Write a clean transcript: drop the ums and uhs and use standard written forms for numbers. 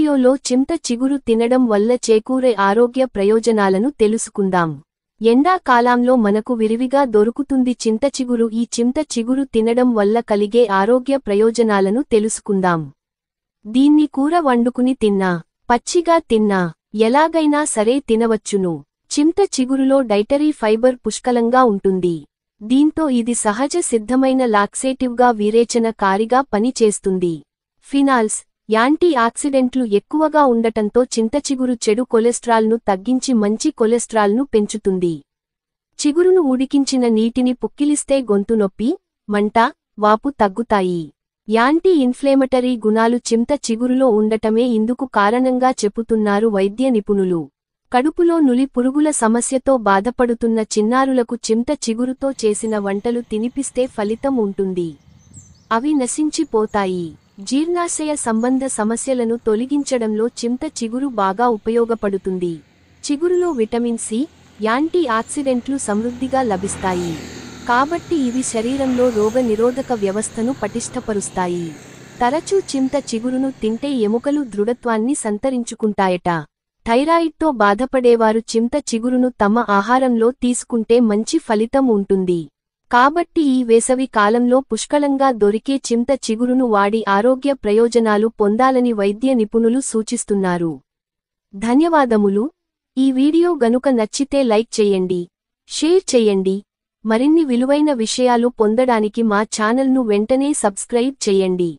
వీడియోలో చింత చిగురు తినడం వల్ల చేకూరే ఆరోగ్య ప్రయోజనాలను తెలుసుకుందాం. ఎండాకాలంలో మనకు విరివిగా దొరుకుతుంది చింత చిగురు. ఈ చింత చిగురు తినడం వల్ల కలిగే ఆరోగ్య ప్రయోజనాలను తెలుసుకుందాం. దీన్ని కూర వండుకుని తిన్నా, పచ్చిగా తిన్నా, ఎలాగైనా సరే తినవచ్చును. చింత చిగురులో డైటరీ ఫైబర్ పుష్కలంగా ఉంటుంది. దీంతో ఇది సహజ సిద్ధమైన లాక్సేటివ్గా విరేచనకారిగా పనిచేస్తుంది. ఫినాల్స్, యాంటీ ఆక్సిడెంట్లు ఎక్కువగా ఉండటంతో చింతచిగురు చెడు కొలెస్ట్రాల్ను తగ్గించి మంచి కొలెస్ట్రాల్ను పెంచుతుంది. చిగురును ఉడికించిన నీటిని పుక్కిలిస్తే గొంతు నొప్పి, మంట, వాపు తగ్గుతాయి. యాంటీ ఇన్ఫ్లేమటరీ గుణాలు చింత చిగురులో ఉండటమే ఇందుకు కారణంగా చెబుతున్నారు వైద్య నిపుణులు. కడుపులో నులి పురుగుల సమస్యతో బాధపడుతున్న చిన్నారులకు చింత చిగురుతో చేసిన వంటలు తినిపిస్తే ఫలితం ఉంటుంది. అవి నశించిపోతాయి. జీర్ణాశయ సంబంధ సమస్యలను తొలగించడంలో చింత చిగురు బాగా ఉపయోగపడుతుంది. చిగురులో విటమిన్ సి, యాంటీ ఆక్సిడెంట్లు సమృద్ధిగా లభిస్తాయి. కాబట్టి ఇవి శరీరంలో రోగ నిరోధక వ్యవస్థను పటిష్టపరుస్తాయి. తరచూ చింత చిగురును తింటే ఎముకలు దృఢత్వాన్ని సంతరించుకుంటాయట. థైరాయిడ్తో బాధపడేవారు చింత చిగురును తమ ఆహారంలో తీసుకుంటే మంచి ఫలితం ఉంటుంది. కాబట్టి ఈ వేసవి కాలంలో పుష్కలంగా దొరికే చింత చిగురును వాడి ఆరోగ్య ప్రయోజనాలు పొందాలని వైద్య నిపుణులు సూచిస్తున్నారు. ధన్యవాదములు. ఈ వీడియో గనుక నచ్చితే లైక్ చేయండి, షేర్ చేయండి. మరిన్ని విలువైన విషయాలు పొందడానికి మా ఛానల్ను వెంటనే సబ్స్క్రైబ్ చేయండి.